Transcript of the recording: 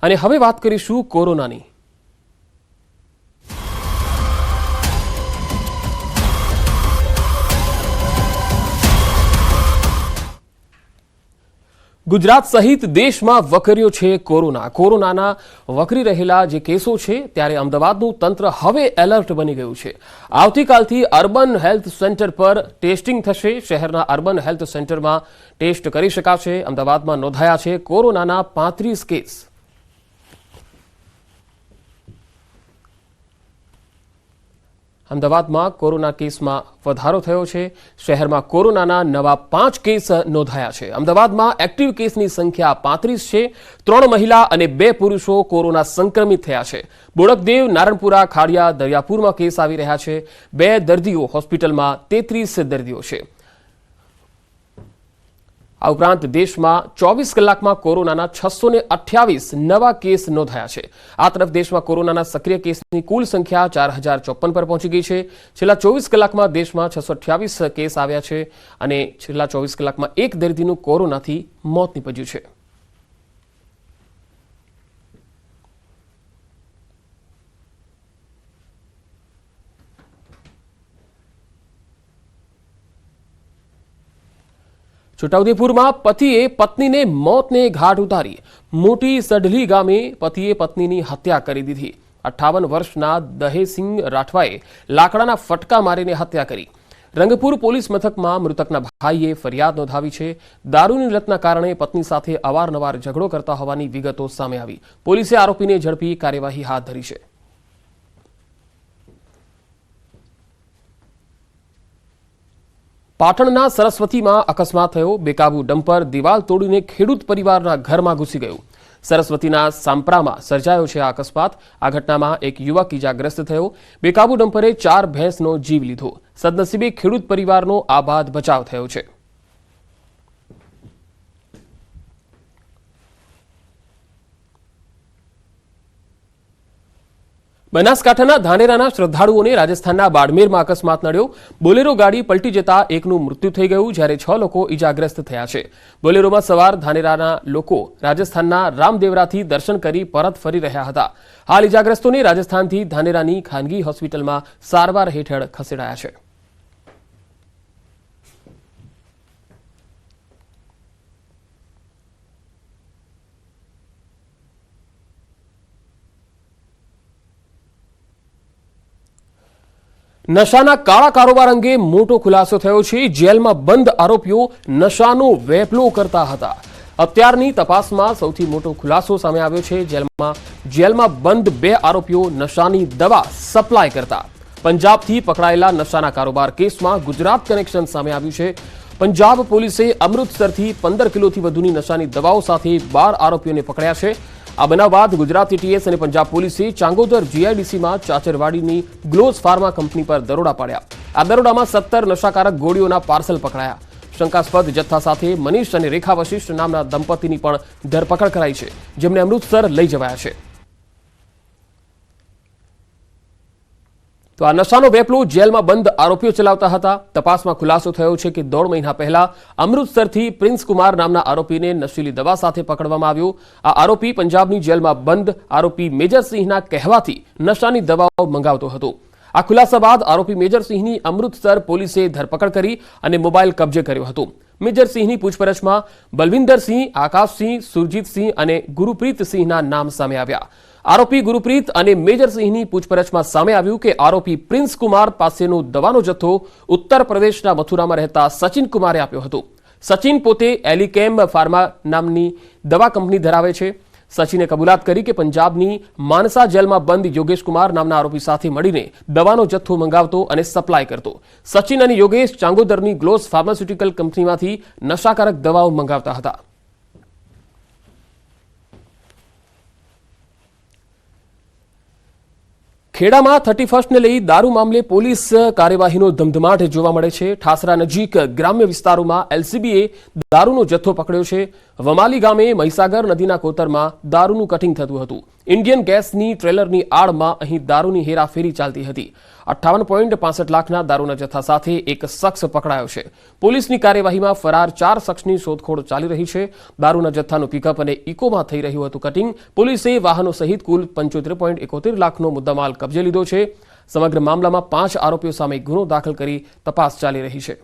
અને હવે વાત કરીશું કોરોનાની। ગુજરાત સહિત દેશમાં વકર્યો છે કોરોના। કોરોનાના વકરી રહેલા જે કેસો છે ત્યારે અમદાવાદનું તંત્ર હવે એલર્ટ બની ગયું છે। આવતીકાલથી અર્બન હેલ્થ સેન્ટર પર ટેસ્ટિંગ થશે। શહેરના અર્બન હેલ્થ સેન્ટરમાં ટેસ્ટ કરી શકાશે। અમદાવાદમાં નોંધાયા છે કોરોનાના 35 કેસ। અમદાવાદમાં કોરોના કેસમાં વધારો થયો છે। શહેરમાં કોરોનાના નવા 5 કેસ નોંધાયા છે। અમદાવાદમાં એક્ટિવ કેસની સંખ્યા 35 છે। 3 મહિલા અને 2 પુરુષો કોરોના સંક્રમિત થયા છે। બોડકદેવ, નારણપુરા, ખાડિયા, દરિયાપુરમાં કેસ આવી રહ્યા છે। 2 દર્દીઓ હોસ્પિટલમાં, 33 દર્દીઓ છે। આ ઉપરાંત દેશમાં 24 કલાકમાં કોરોનાના 628 નવા કેસ નોંધાયા છે। આ તરફ દેશમાં કોરોનાના સક્રિય કેસની કુલ સંખ્યા 4054 પર પહોંચી ગઈ છે। છેલ્લા 24 કલાકમાં દેશમાં 628 કેસ આવ્યા છે અને છેલ્લા 24 કલાકમાં એક દર્દીનું કોરોનાથી મોત નીપજ્યું છે। છોટાઉદેપુરમાં પતિએ પત્નીને મોતને ઘાટ ઉતારી। મોટી સડલી ગામે પતિએ પત્નીની હત્યા કરી દીધી। 58 વર્ષના દહેસિંહ રાઠવાએ લાકડાના ફટકા મારીને હત્યા કરી। રંગપુર પોલીસ મથકમાં મૃતકના ભાઈએ ફરિયાદ નોંધાવી છે। દારૂની લતના કારણે પત્ની સાથે અવારનવાર ઝઘડો કરતા હોવાની વિગતો સામે આવી। પોલીસે આરોપીને ઝડપી કાર્યવાહી હાથ ધરી છે। પાટણના સરસ્વતીમાં અકસ્માત થયો। બેકાબુ ડમ્પર દિવાલ તોડીને ખેડૂત પરિવારના ઘરમાં ઘૂસી ગયું। સરસ્વતીના સાંપરામાં સર્જાયો છે આ અકસ્માત। આ ઘટનામાં એક યુવક ઇજાગ્રસ્ત થયો। બેકાબુ ડમ્પરે 4 ભેંસનો જીવ લીધો। સદનસીબે ખેડૂત પરિવારનો આબાદ બચાવ થયો છે। બનાસકાંઠાના ધાનેરાના શ્રદ્ધાળુઓને રાજસ્થાનના બાડમેરમાં અકસ્માત નડ્યો। બોલેરો ગાડી પલટી જતા એકનું મૃત્યુ થઈ ગયું જ્યારે 6 લોકો ઇજાગ્રસ્ત થયા છે। બોલેરોમાં સવાર ધાનેરાના લોકો રાજસ્થાનના રામદેવરાથી દર્શન કરી પરત ફરી રહ્યા હતા। હાલ ઇજાગ્રસ્તોને રાજસ્થાનથી ધાનેરાની ખાનગી હોસ્પિટલમાં સારવાર હેઠળ ખસેડાયા છે। નશાના કાળા કારોબાર અંગે મોટો ખુલાસો થયો છે। જેલમાં બંધ આરોપીઓ નશાનો વેપલો કરતા હતા। અત્યારની તપાસમાં સૌથી મોટો ખુલાસો સામે આવ્યો છે। જેલમાં બંધ 2 આરોપીઓ નશાની દવા સપ્લાય કરતા। પંજાબથી પકડાયેલા નશાના કારોબાર કેસમાં ગુજરાત કનેક્શન સામે આવ્યું છે। પંજાબ પોલીસે અમૃતસરથી 15 કિલોથી વધુની નશાની દવાઓ સાથે 12 આરોપીઓને પકડ્યા છે। આ બનાવ બાદ ગુજરાત એટીએસ અને પંજાબ પોલીસે ચાંગોદર જીઆઈડીસીમાં ચાચરવાડીની ગ્લોઝ ફાર્મા કંપની પર દરોડા પાડ્યા। આ દરોડામાં 17 નશાકારક ગોળીઓના પાર્સલ પકડાયા। શંકાસ્પદ જથ્થા સાથે મનીષ અને રેખા વશિષ્ઠ નામના દંપતીની પણ ધરપકડ કરાઈ છે, જેમને અમૃતસર લઈ જવાયા છે। તો આ નશાનો વેપલો જેલમાં બંધ આરોપીઓ ચલાવતા હતા। તપાસમાં ખુલાસો થયો છે કે 1.5 મહિના પહેલા અમૃતસરથી પ્રિન્સ કુમાર નામના આરોપીને નશીલી દવા સાથે પકડવામાં આવ્યો। આ આરોપી પંજાબની જેલમાં બંધ આરોપી મેજરસિંહના કહેવાથી નશાની દવાઓ મંગાવતો હતો। આ ખુલાસા બાદ આરોપી મેજરસિંહની અમૃતસર પોલીસે ધરપકડ કરી અને મોબાઈલ કબજે કર્યો હતો। મેજરસિંહની પૂછપરછમાં બલવિંદરસિંહ, આકાશસિંહ, સુરજીતસિંહ અને ગુરુપ્રીતસિંહના નામ સામે આવ્યા। આરોપી ગુરુપ્રીત અને મેજરસિંહની પૂછપરછમાં સામે આવ્યું કે આરોપી પ્રિન્સ કુમાર પાસેનો દવાનો જથ્થો ઉત્તર પ્રદેશના મથુરામાં રહેતા સચિન કુમારે આપ્યો હતો। સચિન પોતે એલિકેમ ફાર્મા નામની દવા કંપની ધરાવે છે। સચિને કબૂલાત કરી કે પંજાબની માનસા જેલમાં બંધ યોગેશ કુમાર નામના આરોપી સાથે મળીને દવાનો જથ્થો મંગાવતો અને સપ્લાય કરતો। સચિન અને યોગેશ ચાંગોદરની ગ્લોઝ ફાર્માસ્યુટિકલ કંપનીમાંથી નશાકારક દવાઓ મંગાવતા હતા। ખેડામાં 31st ને લઈ દારૂ મામલે પોલીસ કાર્યવાહીનો ધમધમાટ જોવા મળે છે। ઠાસરા નજીક ગ્રામ્ય વિસ્તારોમાં એલસીબીએ દારૂનો જથ્થો પકડ્યો છે। વમાલી ગામે મહીસાગર નદીના કોતરમાં દારૂનું કટિંગ થતું હતું. ઇન્ડિયન ગેસની ટ્રેલરની આડમાં અહીં દારૂની હેરાફેરી ચાલતી હતી. 58.65 લાખના દારૂના જથ્થા સાથે એક શખ્સ પકડાયો છે. પોલીસની કાર્યવાહીમાં ફરાર 4 શખ્સની શોધખોળ ચાલી રહી છે. દારૂના જથ્થાનું પિકઅપ અને ઇકોમાં થઈ રહ્યું હતું કટિંગ. પોલીસે વાહનો સહિત કુલ 75.71 લાખનો મુદ્દામાલ કબજે લીધો છે. સમગ્ર મામલામાં 5 આરોપીઓ સામે ગુનો દાખલ કરી તપાસ ચાલી રહી છે.